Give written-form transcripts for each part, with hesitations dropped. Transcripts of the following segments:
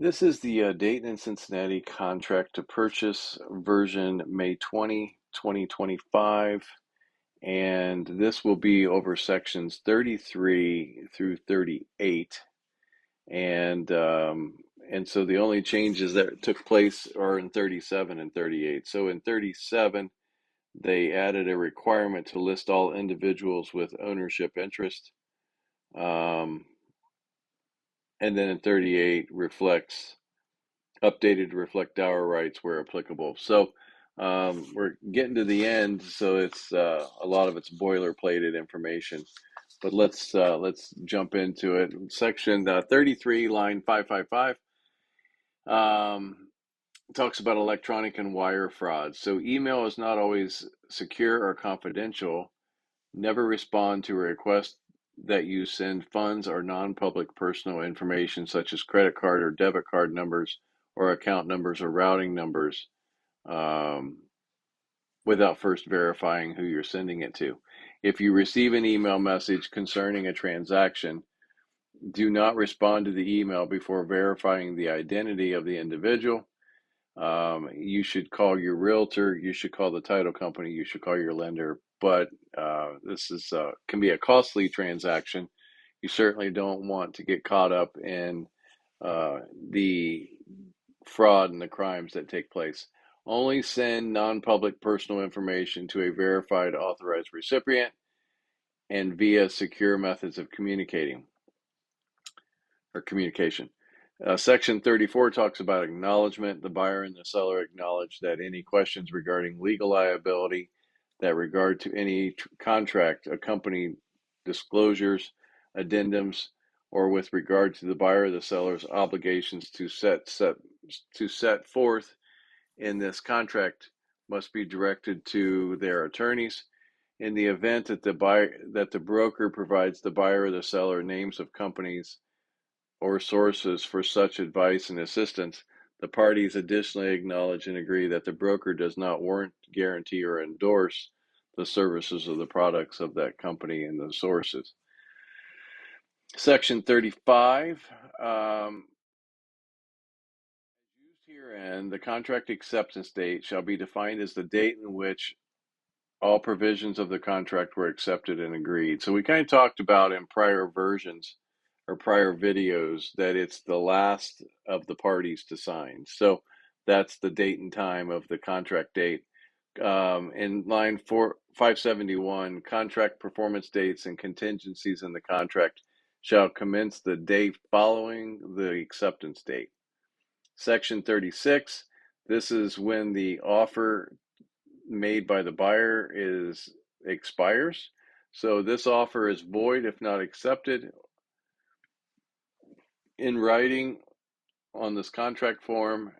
This is the Dayton and Cincinnati contract to purchase version May 20, 2025, and this will be over sections 33 through 38. And and so the only changes that took place are in 37 and 38. So in 37, they added a requirement to list all individuals with ownership interest. Um, and then in 38 reflects updated to reflect Dower rights where applicable. So we're getting to the end, so it's a lot of it's boilerplated information. But let's jump into it. Section 33, line 555, talks about electronic and wire fraud. So email is not always secure or confidential. Never respond to a request that you send funds or non-public personal information such as credit card or debit card numbers or account numbers or routing numbers um, without first verifying who you're sending it to. If you receive an email message concerning a transaction, do not respond to the email before verifying the identity of the individual. You should call your realtor, you should call the title company, you should call your lender, but this is can be a costly transaction. You certainly don't want to get caught up in the fraud and the crimes that take place. Only send non-public personal information to a verified authorized recipient and via secure methods of communicating or communication. Section 34 talks about acknowledgement. The buyer and the seller acknowledge that any questions regarding legal liability that regard to any contract, accompany disclosures, addendums, or with regard to the buyer or the seller's obligations to set forth in this contract must be directed to their attorneys. In the event that the broker provides the buyer or the seller names of companies or sources for such advice and assistance, the parties additionally acknowledge and agree that the broker does not warrant, guarantee, or endorse the services or the products of that company and the sources. Section 35, used herein, the contract acceptance date shall be defined as the date in which all provisions of the contract were accepted and agreed. So we kind of talked about in prior versions or prior videos that it's the last of the parties to sign. So that's the date and time of the contract date. In line 571, contract performance dates and contingencies in the contract shall commence the day following the acceptance date. Section 36, this is when the offer made by the buyer expires. So this offer is void if not accepted in writing on this contract form,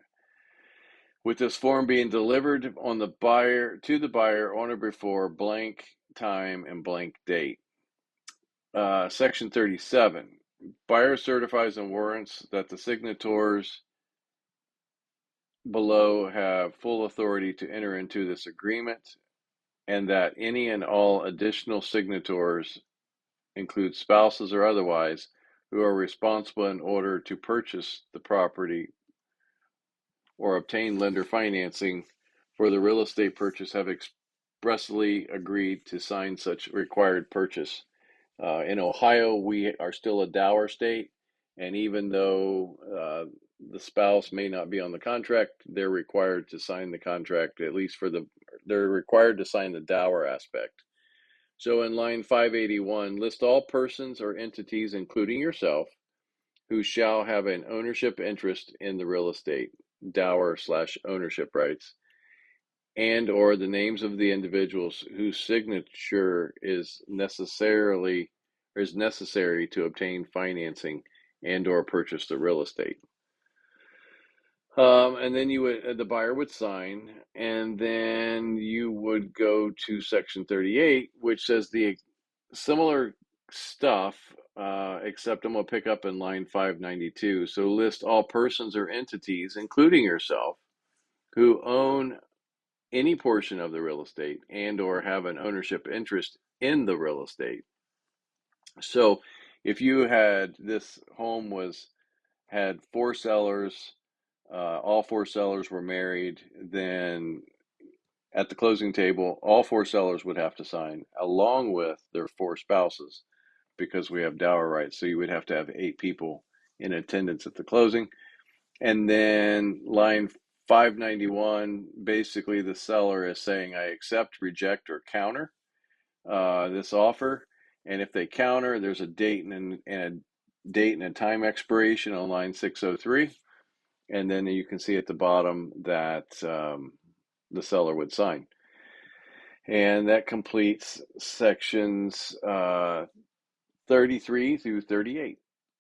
with this form being delivered on the buyer to the buyer on or before blank time and blank date. Section 37, buyer certifies and warrants that the signatories below have full authority to enter into this agreement, and that any and all additional signatories, include spouses or otherwise, who are responsible in order to purchase the property or obtain lender financing for the real estate purchase, have expressly agreed to sign such required purchase. In Ohio, we are still a dower state, and even though the spouse may not be on the contract, they're required to sign the contract, at least they're required to sign the dower aspect. So in line 581, list all persons or entities, including yourself, who shall have an ownership interest in the real estate, dower/ownership rights, and or the names of the individuals whose signature is necessary to obtain financing and or purchase the real estate. And then the buyer would sign, and then you would go to section 38, which says the similar stuff, except I'm going to pick up in line 592. So list all persons or entities, including yourself, who own any portion of the real estate and or have an ownership interest in the real estate. So if you had this home was had four sellers, all four sellers were married, then at the closing table, all four sellers would have to sign along with their four spouses because we have dower rights. So you would have to have 8 people in attendance at the closing. And then line 591, basically the seller is saying, I accept, reject, or counter this offer. And if they counter, there's a date and a time expiration on line 603. And then you can see at the bottom that the seller would sign. And that completes sections 33 through 38.